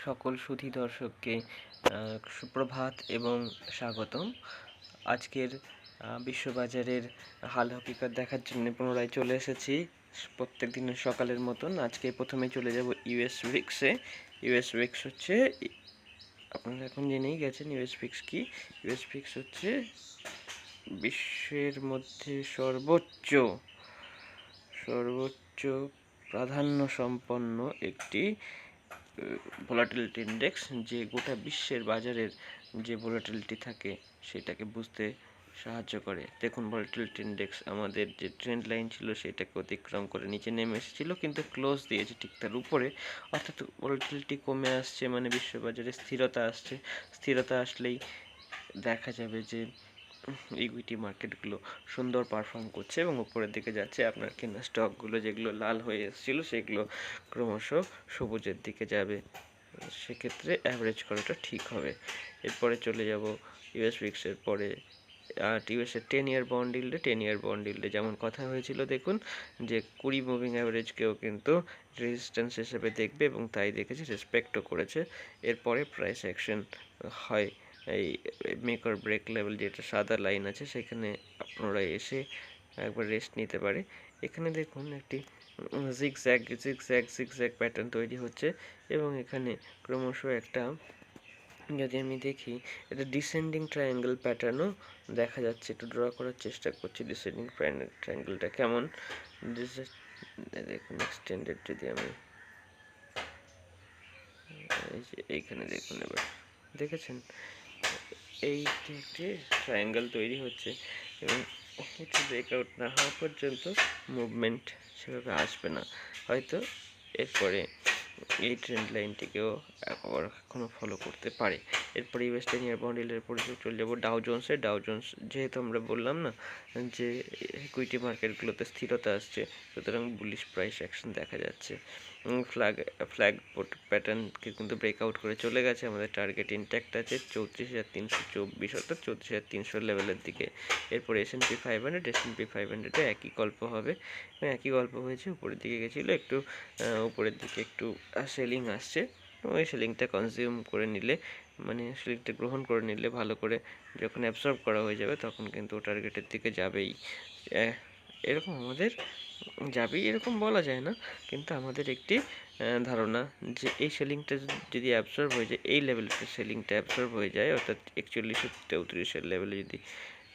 সকল সুধী দর্শককে সুপ্রভাত এবং স্বাগতম। আজকের বিশ্ববাজারের হাল হকিকত দেখার জন্য পুনরায় চলে এসেছি প্রত্যেক দিনের সকালের মতন। আজকে প্রথমে চলে যাব ইউএস উইক্সে। ইউএস উইক্স হচ্ছে, আপনারা এখন জেনেই গেছেন ইউএস উইক্স কি। ইউএস উইক্স হচ্ছে বিশ্বের মধ্যে সর্বোচ্চ প্রাধান্য সম্পন্ন একটি ভোলাটিলিটি ইন্ডেক্স, যে গোটা বিশ্বের বাজারের যে ভোলাটিলিটি থাকে সেটাকে বুঝতে সাহায্য করে। দেখুন, ভোলাটিলিটি ইন্ডেক্স আমাদের যে ট্রেন্ড লাইন ছিল সেটাকে অতিক্রম করে নিচে নেমে এসেছিল, কিন্তু ক্লোজ দিয়েছে ঠিক তার উপরে। অর্থাৎ ভোলাটিলিটি কমে আসছে, মানে বিশ্ববাজারে স্থিরতা আসছে। স্থিরতা আসলেই দেখা যাবে যে ইকুইটি মার্কেটগুলো সুন্দর পারফর্ম করছে এবং উপরের দিকে যাচ্ছে। আপনার কেনা স্টকগুলো যেগুলো লাল হয়ে এসেছিলো সেগুলো ক্রমশ সবুজের দিকে যাবে, সেক্ষেত্রে অ্যাভারেজ করাটা ঠিক হবে। এরপরে চলে যাব ইউএস উইক্সের পরে ইউএসের 10 ইয়ার বন্ড ইল্ডে যেমন কথা হয়েছিল, দেখুন যে 20 মুভিং অ্যাভারেজকেও কিন্তু রেজিস্ট্যান্স হিসেবে দেখবে এবং তাই দেখেছে, রেসপেক্টও করেছে। এরপরে প্রাইস অ্যাকশন হয় এই মেক অর ব্রেক লেভেল, যেটা সাদা লাইন আছে, সেখানে আপনারা এসে একবার রেস্ট নিতে পারে। এখানে দেখুন একটি জিগজ্যাগ প্যাটার্ন তৈরি হচ্ছে এবং এখানে ক্রমশ একটা, যদি আমি দেখি, এটা ডিসেন্ডিং ট্রায়াঙ্গেল প্যাটার্নও দেখা যাচ্ছে। একটু ড্র করার চেষ্টা করছি ডিসেন্ডিং ট্রায়াঙ্গেলটা কেমন। দেখুন এক্সটেন্ডেড, যদি আমি এইখানে দেখুন, এবার দেখেছেন এইটি একটি ট্রায়াঙ্গেল তৈরি হচ্ছে এবং একটু ব্রেকআউট না হওয়া পর্যন্ত মুভমেন্ট সেভাবে আসবে না। হয়তো এরপরে এই ট্রেন্ড লাইনটিকেও এখনও ফলো করতে পারে। এরপরে ইউএস 10 ইয়ার বন্ড ইল্ডের পরে চলে যাবো ডাউ জোন্স। যেহেতু আমরা বললাম না যে ইকুইটি মার্কেটগুলোতে স্থিরতা আসছে, সুতরাং বুলিশ প্রাইস অ্যাকশন দেখা যাচ্ছে। ফ্ল্যাগ প্যাটার্নকে কিন্তু ব্রেকআউট করে চলে গেছে। আমাদের টার্গেট ইনট্যাক্ট আছে 34,324, অর্থাৎ 34,300 লেভেলের দিকে। এরপরে S&P 500 একই গল্প হবে, একই গল্প হয়েছে। উপরের দিকে গেছিলো, একটু উপরের দিকে একটু সেলিং আসছে। ওই সেলিংটা কনজিউম করে নিলে, মানে সেলিংটা গ্রহণ করে নিলে ভালো করে, যখন অ্যাবসর্ব করা হয়ে যাবে তখন কিন্তু টার্গেটের দিকে যাবেই। এরকম আমাদের যাবেই এরকম বলা যায় না, কিন্তু আমাদের একটি ধারণা যে এই সেলিংটা যদি অ্যাবসর্ব হয়ে যায়, এই লেভেলটা সেলিংটা অ্যাবসর্ব হয়ে যায়, অর্থাৎ 41-34 লেভেলে যদি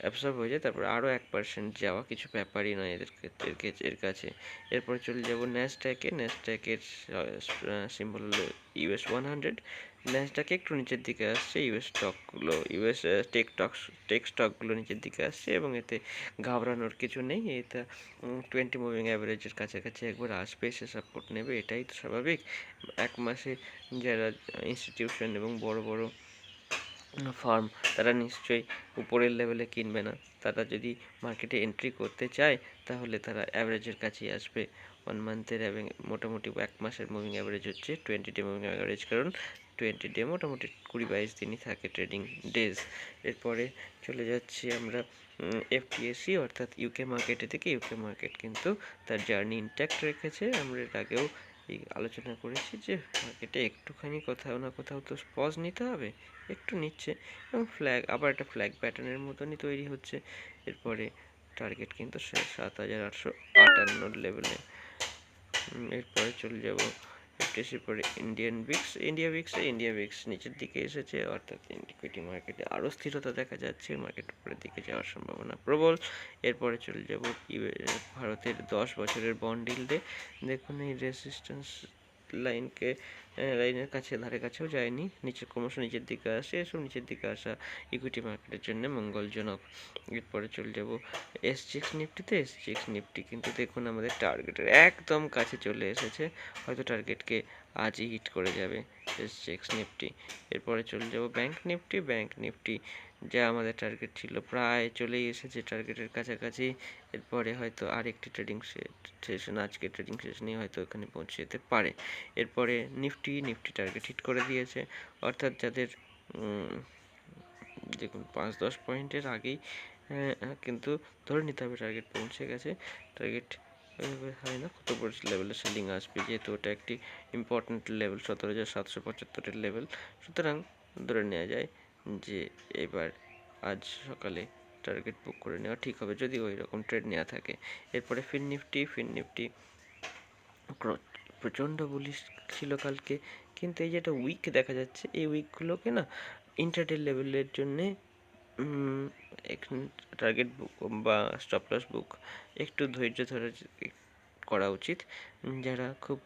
অ্যাবসর্ব হয়ে যায়, তারপর আরও 1% যাওয়া কিছু ব্যাপারই নয় এর কাছে। এরপরে চলে যাব ন্যাসড্যাকের সিম্বল হলো US 100। ন্যাসড্যাক একটু নিচের দিকে আসছে, ইউএস টেক স্টকগুলো নিচের দিকে আসছে এবং এতে ঘাবড়ানোর কিছু নেই। এটা 20 মুভিং অ্যাভারেজের কাছাকাছি একবার আসবে, এসে সাপোর্ট নেবে, এটাই তো স্বাভাবিক। এক মাসে যারা ইনস্টিটিউশন এবং বড় বড় ফার্ম, তারা নিশ্চয়ই উপরের লেভেলে কিনবে না। তারা যদি মার্কেটে এন্ট্রি করতে চায় তাহলে তারা অ্যাভারেজের কাছেই আসবে। 1 মান্থের এবং মোটামুটি 1 মাসের মুভিং অ্যাভারেজ হচ্ছে 20 ডে মুভিং অ্যাভারেজ, কারণ 20 ডে মোটামুটি 20-22 দিনই থাকে ট্রেডিং ডেজ। এরপরে চলে যাচ্ছি আমরা এফটিএসি অর্থাৎ ইউকে মার্কেটে থেকে। ইউকে মার্কেট কিন্তু তার জার্নি ইনট্যাক্ট রেখেছে। আমরা এর আগেও এই আলোচনা করেছি যে মার্কেটে একটুখানি কোথাও না কোথাও তো পজ নিতে হবে, একটু নিচ্ছে এবং আবার একটা ফ্ল্যাগ প্যাটার্নের মতনই তৈরি হচ্ছে। এরপরে টার্গেট কিন্তু 7,858 লেভেলে। এরপরে চলে যাব এফটিএসির পরে ইন্ডিয়া ভিক্স নিচের দিকে এসেছে, অর্থাৎ ইকুইটি মার্কেটে আরও স্থিরতা দেখা যাচ্ছে, মার্কেট উপরের দিকে যাওয়ার সম্ভাবনা প্রবল। এরপরে চলে যাব ভারতের 10 বছরের বন্ড ইল্ডে। দেখুন এই রেজিস্ট্যান্স লাইনের ধারে কাছেও যায়নি, ক্রমশ নিচের দিকে আসে। এসব নিচের দিকে আসা ইকুইটি মার্কেটের জন্য মঙ্গলজনক। এরপরে চলে যাব এসজিএক্স নিফটি কিন্তু দেখুন আমাদের টার্গেটের একদম কাছে চলে এসেছে, হয়তো টার্গেটকে আজই হিট করে যাবে এসজিএক্স নিফটি। এরপরে চলে যাব ব্যাংক নিফটি, যা আমাদের টার্গেট ছিল প্রায় চলেই এসেছে টার্গেটের কাছাকাছি। এরপরে হয়তো আরেকটি আজকে ট্রেডিং সেশনে হয়তো এখানে পৌঁছে যেতে পারে। এরপরে নিফটি টার্গেট হিট করে দিয়েছে, অর্থাৎ যাদের দেখুন 5-10 পয়েন্টের আগেই কিন্তু ধরে নিতে হবে টার্গেট পৌঁছে গেছে। টার্গেট এভাবে হয় না, কত বড় লেভেলে সেলিং আসবে, যেহেতু ওটা একটি ইম্পর্ট্যান্ট লেভেল 17,775 লেভেল। সুতরাং ধরে নেওয়া যায় যে এবার আজ সকালে টার্গেট বুক করে নেওয়া ঠিক হবে, যদি ওই রকম ট্রেড নেওয়া থাকে। এরপরে ফিন নিফটি প্রচণ্ড বুলিশ ছিল কালকে, কিন্তু এই যেটা উইক দেখা যাচ্ছে, এই উইকগুলোকে না ইন্টারডে লেভেলের জন্যে টার্গেট বুক বা স্টপ লস বুক একটু ধৈর্য ধরে করা উচিত। যারা খুব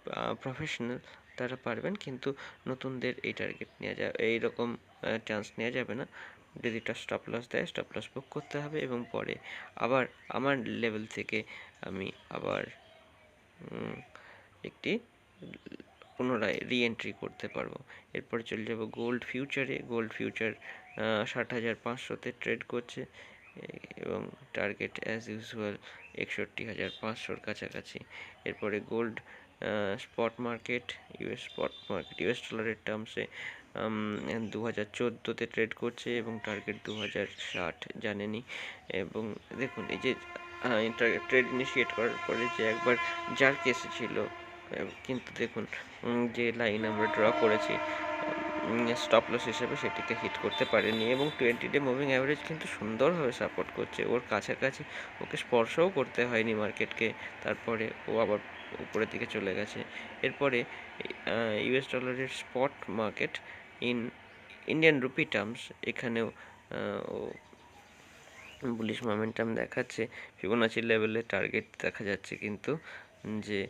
প্রফেশনাল তারা পারবেন, কিন্তু নতুনদের এই টার্গেট নেওয়া যায়, এইরকম চান্স নেওয়া যাবে না। যদি স্টপ লস দেয়, স্টপ লস বুক করতে হবে, এবং পরে আবার আমার লেভেল থেকে আমি আবার একটি পুনরায় রিএন্ট্রি করতে পারবো। এরপরে চলে যাব গোল্ড ফিউচার 60,500-তে ট্রেড করছে, এবং টার্গেট অ্যাজ ইউজুয়াল 61,500-র কাছাকাছি। এরপরে গোল্ড স্পট মার্কেট, ইউএস ডলারের টার্মসে 2014-তে ট্রেড করছে, এবং টার্গেট 2060 জানেনি। এবং দেখুন এই যে ট্রেড ইনিশিয়েট করার পরে যে একবার জার্ক এসেছিল, কিন্তু দেখুন যে লাইন আমরা ড্র করেছি স্টপ লস হিসেবে, সেটিকে হিট করতে পারেনি, এবং 20-ডে মুভিং অ্যাভারেজ কিন্তু সুন্দরভাবে সাপোর্ট করছে, ওর কাছাকাছি ওকে স্পর্শও করতে হয়নি মার্কেটকে, তারপরে ও আবার উপরের দিকে চলে গেছে। এরপরে ইউএস ডলারের spot market Indian rupee terms, এখানেও ও বুলিশ মোমেন্টাম দেখাচ্ছে, ফিবোনাচি লেভেলে টার্গেট দেখা যাচ্ছে কিন্তু যে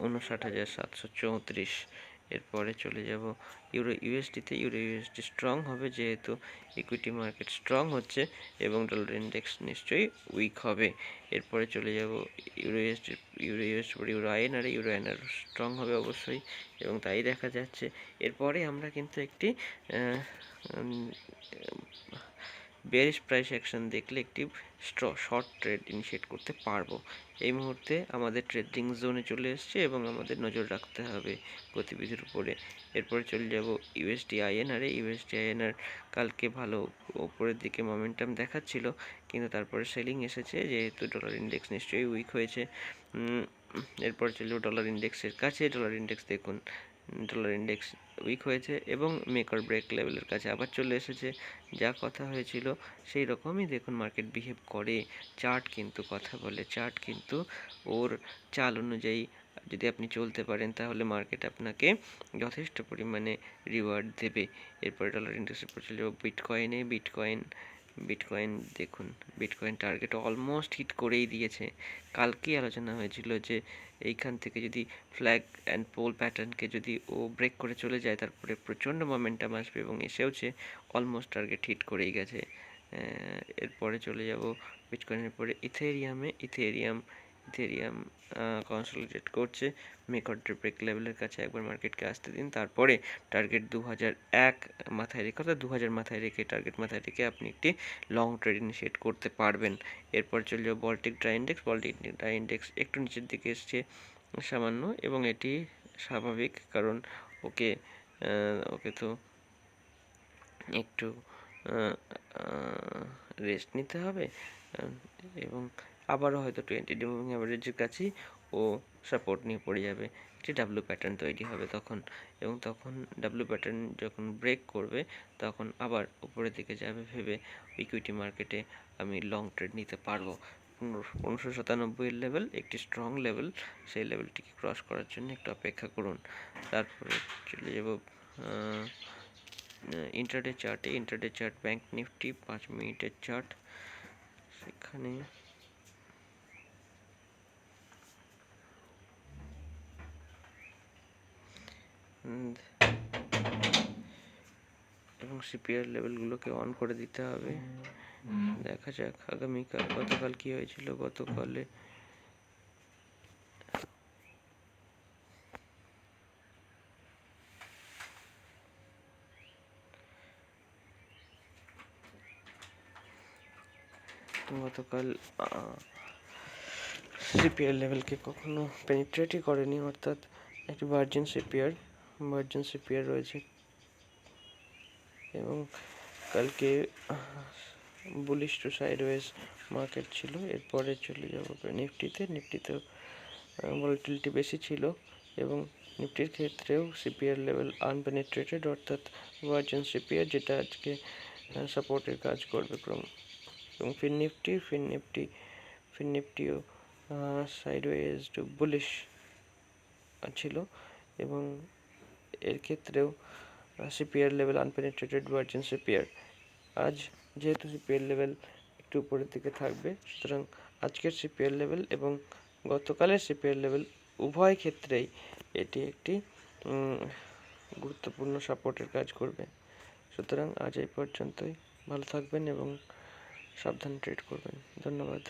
59,734। এরপরে চলে যাব ইউরো ইউএসডি স্ট্রং হবে, যেহেতু ইকুইটি মার্কেট স্ট্রং হচ্ছে, এবং ডলার ইন্ডেক্স নিশ্চয়ই উইক হবে। এরপরে চলে যাব ইউরো আইএনআর স্ট্রং হবে অবশ্যই, এবং তাই দেখা যাচ্ছে। এরপরে আমরা কিন্তু একটি বেয়ারিশ প্রাইস অ্যাকশন দেখলে একটি শর্ট ট্রেড ইনিশিয়েট করতে পারবো। এই মুহূর্তে আমাদের ট্রেডিং জোনে চলে এসছে, এবং আমাদের নজর রাখতে হবে গতিবিধির উপরে। এরপরে চলে যাব ইউএসডি আইএনআর কালকে ভালো উপরের দিকে মোমেন্টাম দেখাচ্ছিল, কিন্তু তারপরে সেলিং এসেছে, যেহেতু ডলার ইন্ডেক্স নিশ্চয়ই উইক হয়েছে। এরপর চলে যাব ডলার ইন্ডেক্সের কাছে। ডলার ইন্ডেক্স দেখুন, ডলার ইন্ডেক্স উইক হয়েছে, এবং মেক অর ব্রেক লেভেলের কাছে আবার চলে এসেছে। যা কথা হয়েছিল সেই রকমই দেখুন মার্কেট বিহেভ করে। চার্ট কিন্তু কথা বলে, চার্ট কিন্তু ওর চাল অনুযায়ী যদি আপনি চলতে পারেন, তাহলে মার্কেট আপনাকে যথেষ্ট পরিমাণে রিওয়ার্ড দেবে। এরপরে ডলার ইন্ডেক্সের পর চলে যাবো বিটকয়েন দেখুন, বিটকয়েন টার্গেট অলমোস্ট হিট করেই দিয়েছে। কালকেই আলোচনা হয়েছিল যে এইখান থেকে যদি ফ্ল্যাগ অ্যান্ড পোল প্যাটার্নকে যদি ও ব্রেক করে চলে যায়, তারপরে প্রচণ্ড মোমেন্টাম আসবে, এবং এসেওছে, অলমোস্ট টার্গেট হিট করেই গেছে। এরপরে চলে যাব বিটকয়েনের পরে ইথেরিয়াম কনসলিডেট করছে, মেক অর ব্রেক লেভেলের কাছে একবার মার্কেটকে আসতে দিন, তারপরে টার্গেট 2001 মাথায় রেখে, অর্থাৎ 2000 মাথায় রেখে, টার্গেট মাথায় রেখে আপনি একটি লং ট্রেড ইনিশিয়েট করতে পারবেন। এরপর চলে যাবো বল্টিক ড্রাই ইন্ডেক্স একটু নিচের দিকে এসছে সামান্য, এবং এটি স্বাভাবিক, কারণ ওকে তো একটু রেস্ট নিতে হবে, এবং আবারও হয়তো 20-ডে মুভিং অ্যাভারেজের কাছেই ও সাপোর্ট নিয়ে পড়ে যাবে, একটি ডাব্লু প্যাটার্ন তৈরি হবে তখন, এবং তখন ডাব্লু প্যাটার্ন যখন ব্রেক করবে, তখন আবার উপরের দিকে যাবে ভেবে ইকুইটি মার্কেটে আমি লং ট্রেড নিতে পারবো। 1597 লেভেল একটি স্ট্রং লেভেল, সেই লেভেলটিকে ক্রস করার জন্য একটু অপেক্ষা করুন। তারপরে চলে যাব ইন্টারডে চার্ট, ব্যাংক নিফটি 5 মিনিটের চার্ট, সেখানে এবং সিপিআর লেভেলগুলোকে অন করে দিতে হবে। দেখা যাক আগামীকাল, গতকাল কি হয়েছিল। গতকাল সিপিআর লেভেলকে কখনো পেনিট্রেটই করেনি, অর্থাৎ একটি ভার্জিন সিপিআর রয়েছে, এবং কালকে বুলিশ টু সাইডওয়েজ মার্কেট ছিল। এরপরে চলে যাব নিফটিতেও ভলাটিলিটি বেশি ছিল এবং নিফটির ক্ষেত্রেও সিপিআর লেভেল আনপেনিট্রেটেড অর্থাৎ ভার্জিন সিপিআর, যেটা আজকে সাপোর্টের কাজ করবে ক্রম। এবং ফিননিফটিও সাইডওয়েজ টু বুলিশ ছিল এবং এর ক্ষেত্রেও সিপিআর লেভেল আনপেনিট্রেটেড ভার্জিন সিপিআর। আজ যেহেতু সিপিআর লেভেল একটু উপরের দিকে থাকবে, সুতরাং আজকের সিপিআর লেভেল এবং গতকালের সিপিআর লেভেল উভয় ক্ষেত্রেই এটি একটি গুরুত্বপূর্ণ সাপোর্টের কাজ করবে। সুতরাং আজ এই পর্যন্তই। ভালো থাকবেন এবং সাবধানে ট্রেড করবেন। ধন্যবাদ।